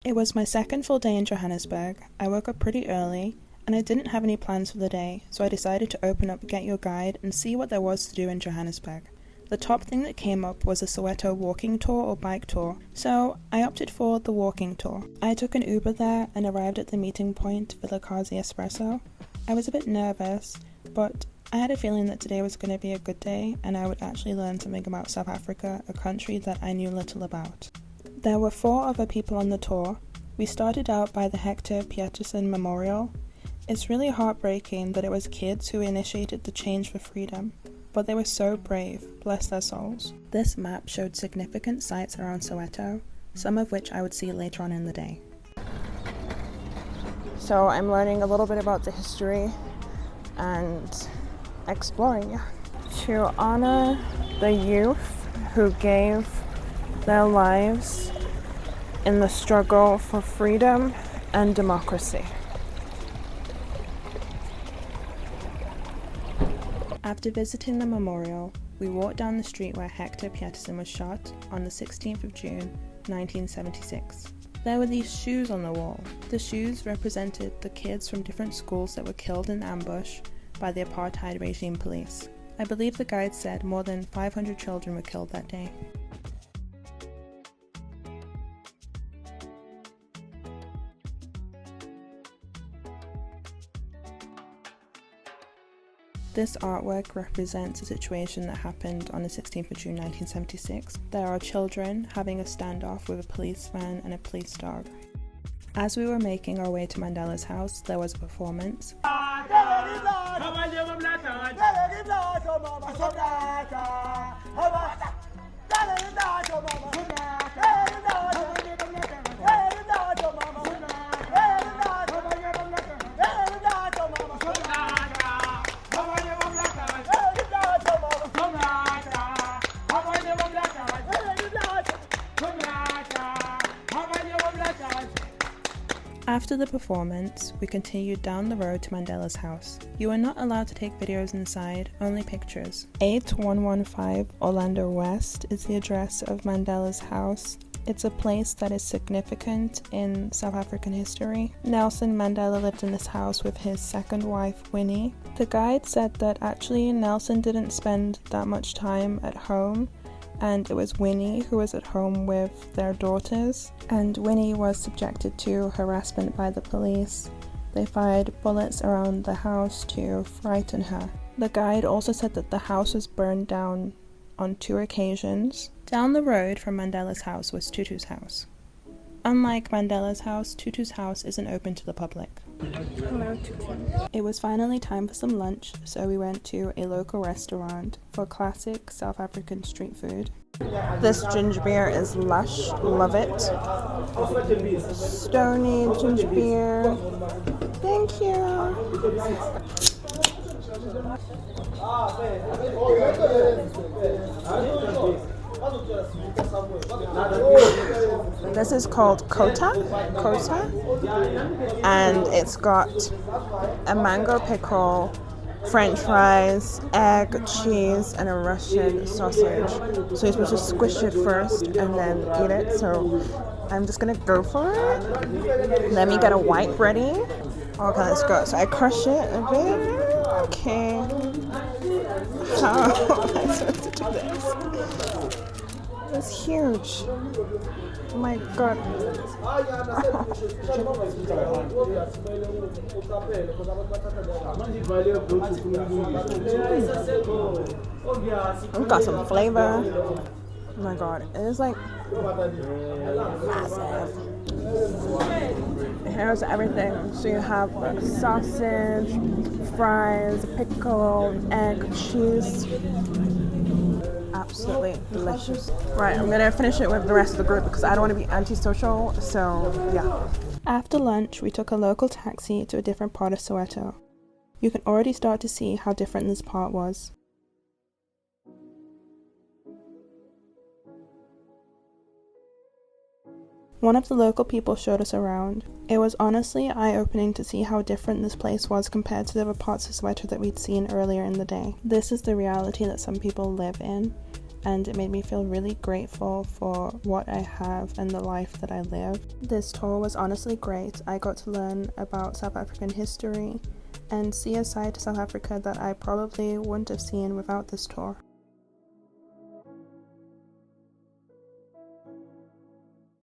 It was my second full day in Johannesburg. I woke up pretty early and I didn't have any plans for the day, so I decided to open up Get Your Guide and see what there was to do in Johannesburg. The top thing that came up was a Soweto walking tour or bike tour, so I opted for the walking tour. I took an Uber there and arrived at the meeting point, Vilakazi Espresso. I was a bit nervous, but I had a feeling that today was going to be a good day and I would actually learn something about South Africa, a country that I knew little about. There were 4 other people on the tour. We started out by the Hector Pieterson Memorial. It's really heartbreaking that it was kids who initiated the change for freedom, but they were so brave, bless their souls. This map showed significant sites around Soweto, some of which I would see later on in the day. So I'm learning a little bit about the history and exploring to honor the youth who gave their lives in the struggle for freedom and democracy. After visiting the memorial, we walked down the street where Hector Pieterson was shot on the 16th of June, 1976. There were these shoes on the wall. The shoes represented the kids from different schools that were killed in ambush by the apartheid regime police. I believe the guide said more than 500 children were killed that day. This artwork represents a situation that happened on the 16th of June 1976. There are children having a standoff with a policeman and a police dog. As we were making our way to Mandela's house, there was a performance. After the performance, we continued down the road to Mandela's house. You are not allowed to take videos inside, only pictures. 8115 Orlando West is the address of Mandela's house. It's a place that is significant in South African history. Nelson Mandela lived in this house with his second wife, Winnie. The guide said that actually Nelson didn't spend that much time at home, and it was Winnie who was at home with their daughters, and Winnie was subjected to harassment by the police. They fired bullets around the house to frighten her. The guide also said that the house was burned down on 2 occasions. Down the road from Mandela's house was Tutu's house. Unlike Mandela's house, Tutu's house isn't open to the public. Hello, Tutu. It was finally time for some lunch, so we went to a local restaurant for classic South African street food. This ginger beer is lush, love it. Stony ginger beer. Thank you. This is called Kota, and it's got a mango pickle, French fries, egg, cheese, and a Russian sausage. So you're supposed to squish it first and then eat it. So I'm just gonna go for it. Let me get a wipe ready. Okay, let's go. So I crush it a bit. Okay. How am I supposed to do this? It's huge. Oh my god. It's got some flavor. Oh my god. It is like massive. Here's everything. So you have the sausage, fries, pickle, egg, cheese. Absolutely delicious. Right, I'm gonna finish it with the rest of the group because I don't want to be antisocial, so yeah. After lunch, we took a local taxi to a different part of Soweto. You can already start to see how different this part was. One of the local people showed us around. It was honestly eye-opening to see how different this place was compared to the other parts of Soweto that we'd seen earlier in the day. This is the reality that some people live in. and it made me feel really grateful for what I have and the life that I live. This tour was honestly great. I got to learn about South African history and see a side to South Africa that I probably wouldn't have seen without this tour.